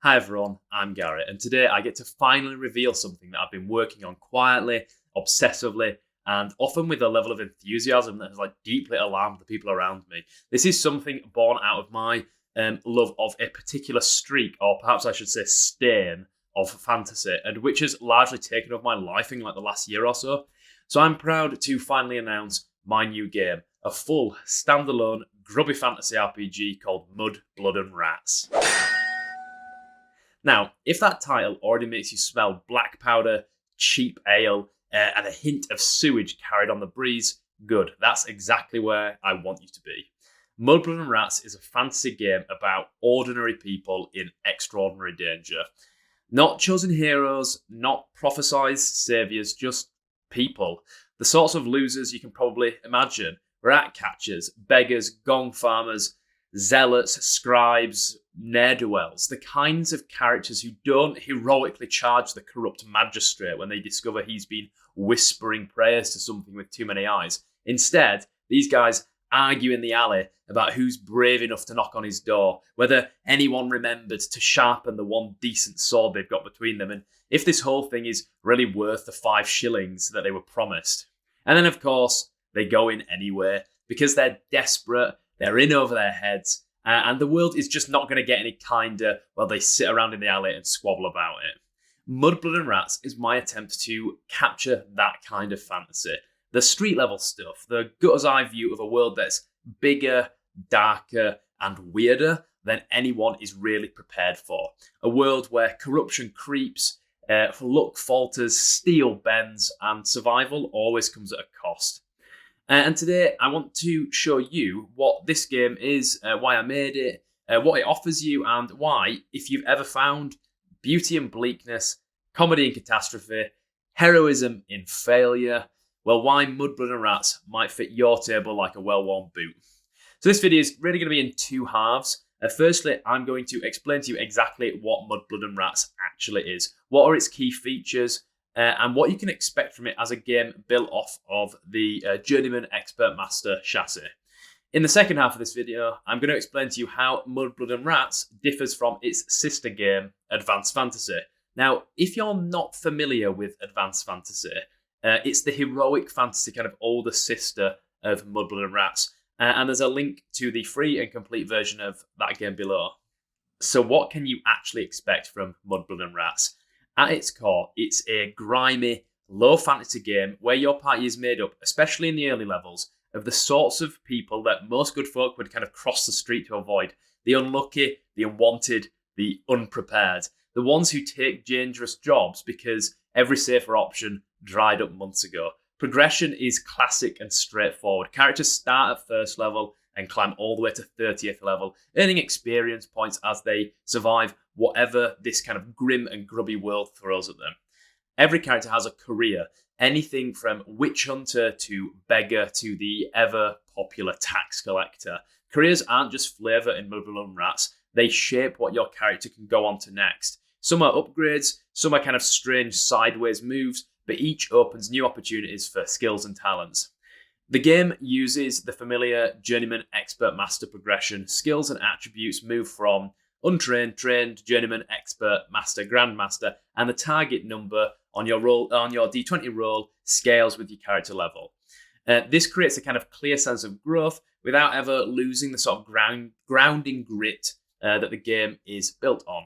Hi everyone, I'm Garrett, and today I get to finally reveal something that I've been working on quietly, obsessively, and often with a level of enthusiasm that has deeply alarmed the people around me. This is something born out of my love of a particular streak, or perhaps I should say stain, of fantasy, and which has largely taken over my life in the last year or so. So I'm proud to finally announce my new game, a full, standalone, grubby fantasy RPG called Mud, Blood and Rats. Now, if that title already makes you smell black powder, cheap ale, and a hint of sewage carried on the breeze, good. That's exactly where I want you to be. Mud, Blood and Rats is a fantasy game about ordinary people in extraordinary danger. Not chosen heroes, not prophesized saviors, just people. The sorts of losers you can probably imagine. Rat catchers, beggars, gong farmers, zealots, scribes, ne'er-do-wells, the kinds of characters who don't heroically charge the corrupt magistrate when they discover he's been whispering prayers to something with too many eyes. Instead, these guys argue in the alley about who's brave enough to knock on his door, whether anyone remembered to sharpen the one decent sword they've got between them, and if this whole thing is really worth the 5 shillings that they were promised. And then, of course, they go in anyway, because they're desperate, they're in over their heads, and the world is just not going to get any kinder while they sit around in the alley and squabble about it. Mud, Blood and Rats is my attempt to capture that kind of fantasy. The street level stuff, the gutter's eye view of a world that's bigger, darker, and weirder than anyone is really prepared for. A world where corruption creeps, luck falters, steel bends, and survival always comes at a cost. And today I want to show you what this game is, why I made it, what it offers you, and why, if you've ever found beauty in bleakness, comedy in catastrophe, heroism in failure, well, why Mud, Blood and Rats might fit your table like a well-worn boot. So this video is really going to be in 2 halves. Firstly, I'm going to explain to you exactly what Mud, Blood and Rats actually is. What are its key features? And what you can expect from it as a game built off of the Journeyman Expert Master chassis. In the second half of this video, I'm going to explain to you how Mud, Blood and Rats differs from its sister game, Advanced Fantasy. Now, if you're not familiar with Advanced Fantasy, it's the heroic fantasy kind of older sister of Mud, Blood and Rats. And there's a link to the free and complete version of that game below. So what can you actually expect from Mud, Blood and Rats? At its core, it's a grimy, low fantasy game where your party is made up, especially in the early levels, of the sorts of people that most good folk would kind of cross the street to avoid. The unlucky, the unwanted, the unprepared. The ones who take dangerous jobs because every safer option dried up months ago. Progression is classic and straightforward. Characters start at first level and climb all the way to 30th level, earning experience points as they survive whatever this kind of grim and grubby world throws at them. Every character has a career, anything from witch hunter to beggar to the ever popular tax collector. Careers aren't just flavour in Mud, Blood and Rats, they shape what your character can go on to next. Some are upgrades, some are kind of strange sideways moves, but each opens new opportunities for skills and talents. The game uses the familiar Journeyman Expert Master progression. Skills and attributes move from untrained, trained, Journeyman Expert Master, Grandmaster, and the target number on your D20 roll scales with your character level. This creates a kind of clear sense of growth without ever losing the sort of grounding grit that the game is built on.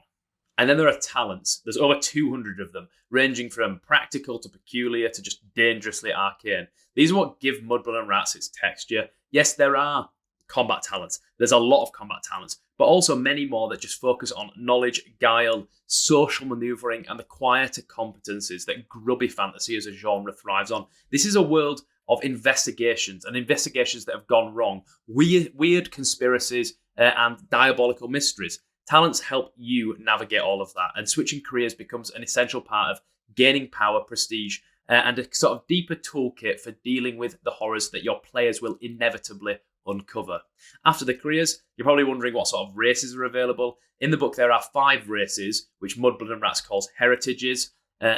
And then there are talents. There's over 200 of them, ranging from practical to peculiar to just dangerously arcane. These are what give Mud, Blood and Rats its texture. Yes, there are combat talents. There's a lot of combat talents, but also many more that just focus on knowledge, guile, social maneuvering, and the quieter competencies that grubby fantasy as a genre thrives on. This is a world of investigations, and investigations that have gone wrong, weird conspiracies, and diabolical mysteries. Talents help you navigate all of that, and switching careers becomes an essential part of gaining power, prestige, and a sort of deeper toolkit for dealing with the horrors that your players will inevitably uncover. After the careers, you're probably wondering what sort of races are available. In the book, there are 5 races, which Mud, Blood and Rats calls heritages.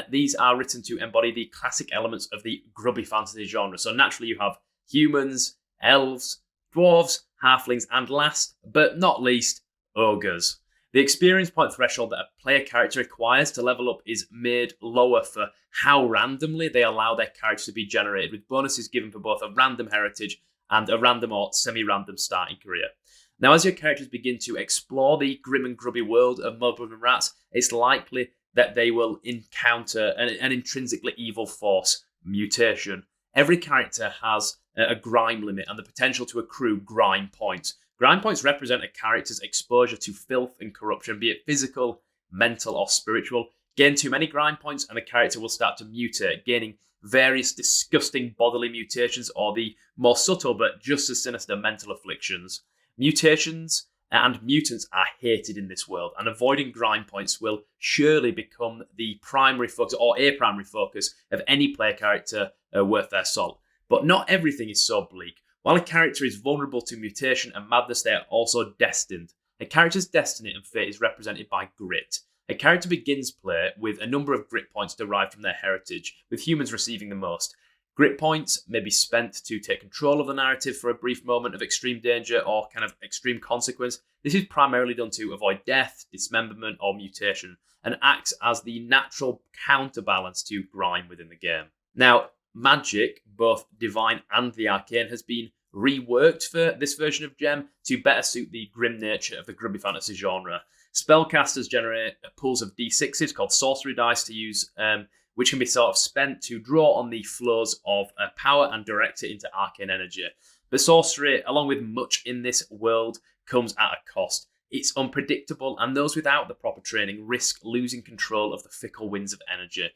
These are written to embody the classic elements of the grubby fantasy genre. So naturally you have humans, elves, dwarves, halflings, and last but not least, ogres. The experience point threshold that a player character requires to level up is made lower for how randomly they allow their character to be generated, with bonuses given for both a random heritage and a random or semi-random starting career. Now, as your characters begin to explore the grim and grubby world of Mudblood and Rats, it's likely that they will encounter an intrinsically evil force, mutation. Every character has a grime limit and the potential to accrue grime points. Grime points represent a character's exposure to filth and corruption, be it physical, mental, or spiritual. Gain too many grime points and the character will start to mutate, gaining various disgusting bodily mutations or the more subtle but just as sinister mental afflictions. Mutations and mutants are hated in this world, and avoiding grime points will surely become the primary focus or a primary focus of any player character worth their salt. But not everything is so bleak. While a character is vulnerable to mutation and madness, they are also destined. A character's destiny and fate is represented by grit. A character begins play with a number of grit points derived from their heritage, with humans receiving the most. Grit points may be spent to take control of the narrative for a brief moment of extreme danger or kind of extreme consequence. This is primarily done to avoid death, dismemberment, or mutation, and acts as the natural counterbalance to grime within the game. Now, magic, both divine and the arcane, has been reworked for this version of JEM to better suit the grim nature of the grubby fantasy genre. Spellcasters generate pools of d6s called sorcery dice to use, which can be sort of spent to draw on the flows of power and direct it into arcane energy. But sorcery, along with much in this world, comes at a cost. It's unpredictable, and those without the proper training risk losing control of the fickle winds of energy.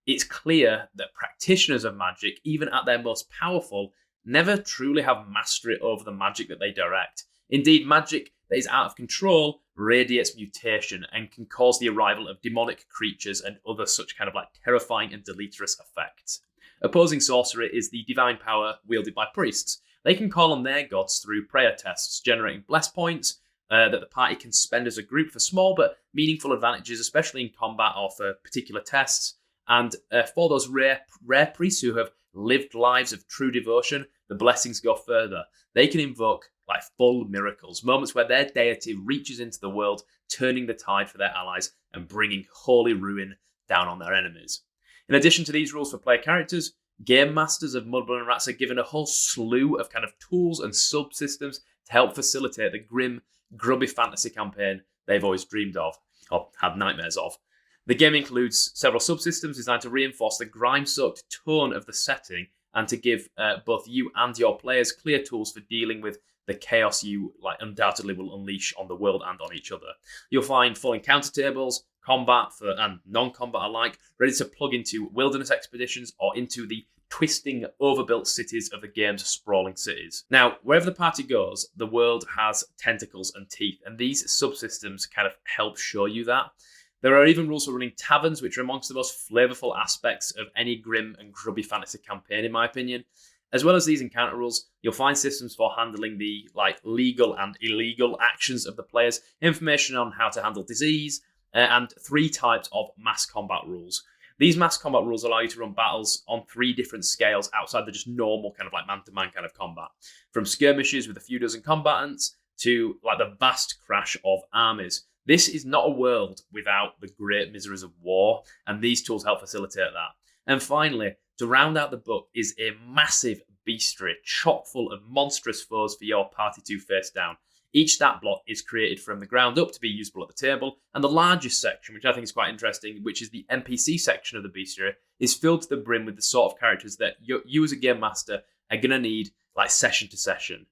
It's clear that practitioners of magic, even at their most powerful, never truly have mastery over the magic that they direct. Indeed, magic that is out of control radiates mutation and can cause the arrival of demonic creatures and other such kind of like terrifying and deleterious effects. Opposing sorcery is the divine power wielded by priests. They can call on their gods through prayer tests, generating bless points that the party can spend as a group for small but meaningful advantages, especially in combat or for particular tests. And for those rare priests who have lived lives of true devotion, the blessings go further. They can invoke like full miracles, moments where their deity reaches into the world, turning the tide for their allies and bringing holy ruin down on their enemies. In addition to these rules for player characters, Gamemasters of Mudblood and Rats are given a whole slew of kind of tools and subsystems to help facilitate the grim, grubby fantasy campaign they've always dreamed of, or had nightmares of. The game includes several subsystems designed to reinforce the grime-soaked tone of the setting and to give both you and your players clear tools for dealing with the chaos you undoubtedly will unleash on the world and on each other. You'll find full encounter tables, combat and non-combat alike, ready to plug into wilderness expeditions or into the twisting, overbuilt cities of the game's sprawling cities. Now, wherever the party goes, the world has tentacles and teeth, and these subsystems kind of help show you that. There are even rules for running taverns, which are amongst the most flavourful aspects of any grim and grubby fantasy campaign, in my opinion. As well as these encounter rules, you'll find systems for handling the legal and illegal actions of the players, information on how to handle disease, and 3 types of mass combat rules. These mass combat rules allow you to run battles on 3 different scales outside the just normal kind of like man-to-man kind of combat. From skirmishes with a few dozen combatants to the vast crash of armies. This is not a world without the great miseries of war, and these tools help facilitate that. And finally, to round out the book is a massive bestiary chock full of monstrous foes for your party to face down. Each stat block is created from the ground up to be usable at the table, and the largest section, which I think is quite interesting, which is the NPC section of the bestiary, is filled to the brim with the sort of characters that you as a game master are going to need session to session.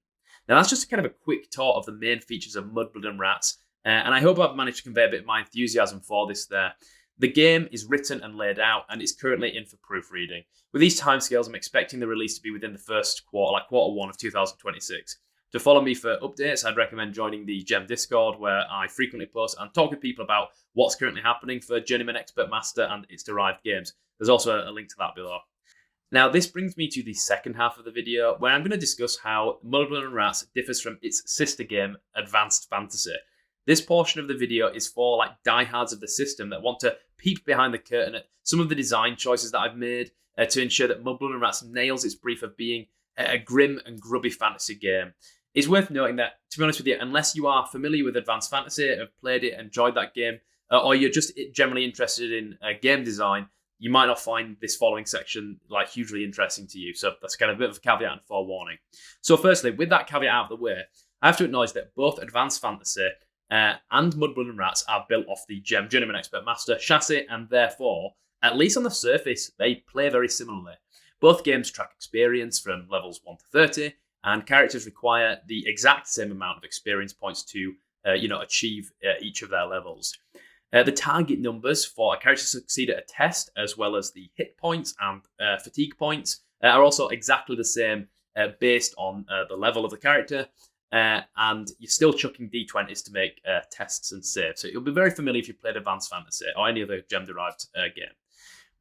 Now that's just kind of a quick tour of the main features of Mudblood and Rats, and I hope I've managed to convey a bit of my enthusiasm for this there. The game is written and laid out, and it's currently in for proofreading. With these timescales, I'm expecting the release to be within the first quarter, quarter 1 of 2026. To follow me for updates, I'd recommend joining the JEM Discord, where I frequently post and talk with people about what's currently happening for Journeyman Expert Master and its derived games. There's also a link to that below. Now, this brings me to the second half of the video, where I'm going to discuss how Mudblood and Rats differs from its sister game, Advanced Fantasy. This portion of the video is for diehards of the system that want to peek behind the curtain at some of the design choices that I've made to ensure that Mudblood and Rats nails its brief of being a grim and grubby fantasy game. It's worth noting that, to be honest with you, unless you are familiar with Advanced Fantasy, have played it, enjoyed that game, or you're just generally interested in game design, you might not find this following section like hugely interesting to you. So that's kind of a bit of a caveat and forewarning. So firstly, with that caveat out of the way, I have to acknowledge that both Advanced Fantasy and Mudblood and Rats are built off the JEM Journeyman Expert Master chassis, and therefore, at least on the surface, they play very similarly. Both games track experience from levels 1 to 30, and characters require the exact same amount of experience points to achieve each of their levels. The target numbers for a character to succeed at a test, as well as the hit points and fatigue points, are also exactly the same based on the level of the character, and you're still chucking d20s to make tests and saves. So you'll be very familiar if you played Advanced Fantasy or any other gem-derived game.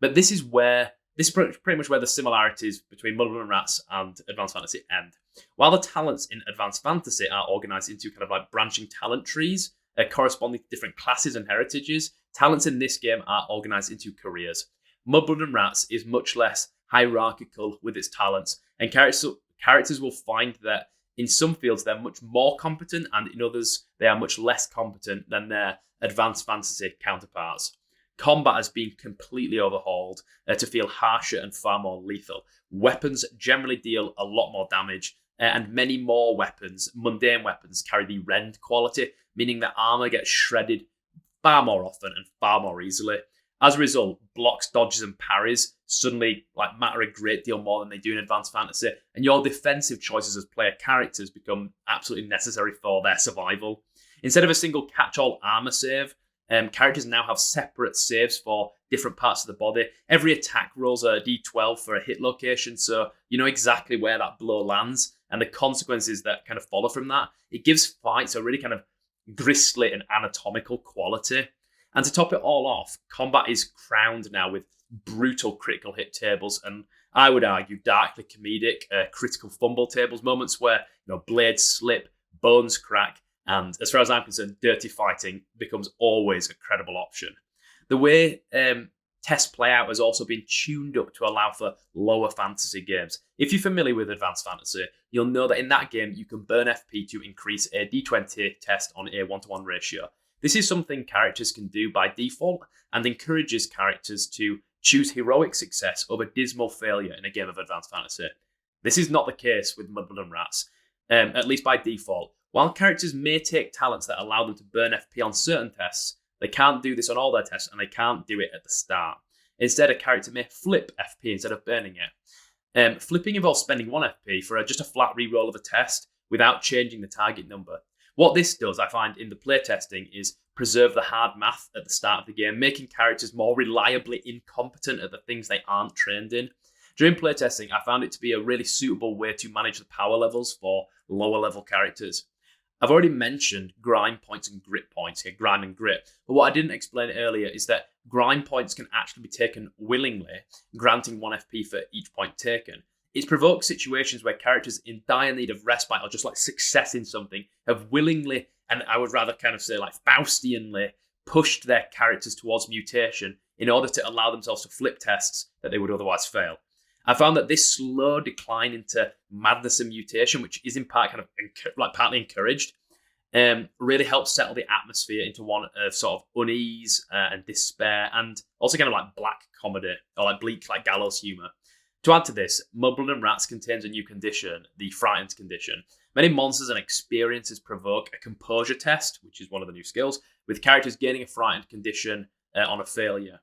But this is pretty much where the similarities between Mudblood and Rats and Advanced Fantasy end. While the talents in Advanced Fantasy are organised into kind of like branching talent trees, corresponding to different classes and heritages, talents in this game are organised into careers. Mudblood and Rats is much less hierarchical with its talents, and characters will find that in some fields they're much more competent, and in others they are much less competent than their Advanced Fantasy counterparts. Combat has been completely overhauled to feel harsher and far more lethal. Weapons generally deal a lot more damage, and many more weapons, mundane weapons, carry the rend quality, meaning that armor gets shredded far more often and far more easily. As a result, blocks, dodges, and parries suddenly matter a great deal more than they do in Advanced Fantasy, and your defensive choices as player characters become absolutely necessary for their survival. Instead of a single catch-all armor save, characters now have separate saves for different parts of the body. Every attack rolls a d12 for a hit location, so you know exactly where that blow lands and the consequences that kind of follow from that. It gives fights a really kind of grisly and anatomical quality. And to top it all off, combat is crowned now with brutal critical hit tables, and I would argue darkly comedic critical fumble tables, moments where blades slip, bones crack, and as far as I'm concerned, dirty fighting becomes always a credible option. The way tests play out has also been tuned up to allow for lower fantasy games. If you're familiar with Advanced Fantasy, you'll know that in that game you can burn FP to increase a d20 test on a 1-to-1 ratio. This is something characters can do by default and encourages characters to choose heroic success over dismal failure in a game of Advanced Fantasy. This is not the case with Mudblood and Rats, at least by default. While characters may take talents that allow them to burn FP on certain tests, they can't do this on all their tests, and they can't do it at the start. Instead, a character may flip FP instead of burning it. Flipping involves spending 1 FP for just a flat reroll of a test without changing the target number. What this does, I find, in the playtesting is preserve the hard math at the start of the game, making characters more reliably incompetent at the things they aren't trained in. During playtesting, I found it to be a really suitable way to manage the power levels for lower level characters. I've already mentioned Grime points and grit points here, Grime and grit, but what I didn't explain earlier is that Grime points can actually be taken willingly, granting 1 FP for each point taken. It's provoked situations where characters in dire need of respite or just success in something have willingly, and I would rather kind of say Faustianly, pushed their characters towards mutation in order to allow themselves to flip tests that they would otherwise fail. I found that this slow decline into madness and mutation, which is in part kind of partly encouraged, really helps settle the atmosphere into one of sort of unease and despair, and also kind of black comedy or bleak gallows humor. To add to this, Mudblood and Rats contains a new condition, the Frightened condition. Many monsters and experiences provoke a composure test, which is one of the new skills, with characters gaining a Frightened condition on a failure.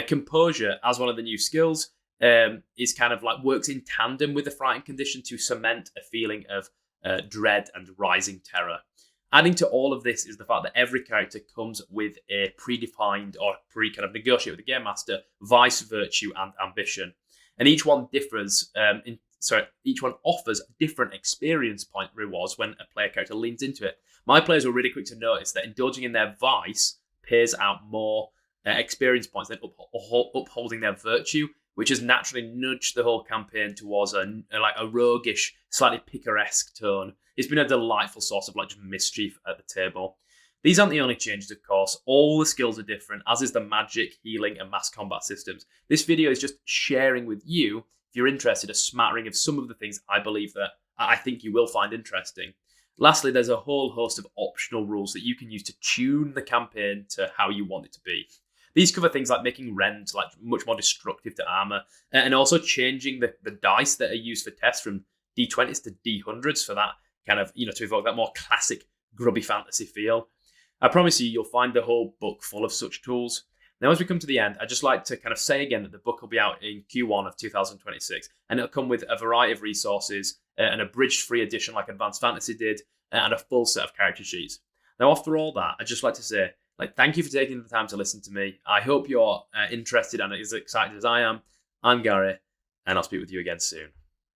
Composure, as one of the new skills, is kind of works in tandem with the Frightened condition to cement a feeling of dread and rising terror. Adding to all of this is the fact that every character comes with a predefined or kind of negotiate with the Gamemaster vice, virtue, and ambition. And each one differs. Each one offers different experience point rewards when a player character leans into it. My players were really quick to notice that indulging in their vice pays out more experience points than upholding their virtue, which has naturally nudged the whole campaign towards a roguish, slightly picaresque tone. It's been a delightful source of just mischief at the table. These aren't the only changes, of course. All the skills are different, as is the magic, healing, and mass combat systems. This video is just sharing with you, if you're interested, a smattering of some of the things I believe that I think you will find interesting. Lastly, there's a whole host of optional rules that you can use to tune the campaign to how you want it to be. These cover things like making rend like much more destructive to armor, and also changing the dice that are used for tests from D20s to D100s for that kind of, to evoke that more classic grubby fantasy feel. I promise you'll find the whole book full of such tools. Now, as we come to the end, I'd just like to kind of say again that the book will be out in Q1 of 2026, and it'll come with a variety of resources, an abridged free edition like Advanced Fantasy did, and a full set of character sheets. Now, after all that, I'd just like to say, thank you for taking the time to listen to me. I hope you're interested and as excited as I am. I'm Gary, and I'll speak with you again soon.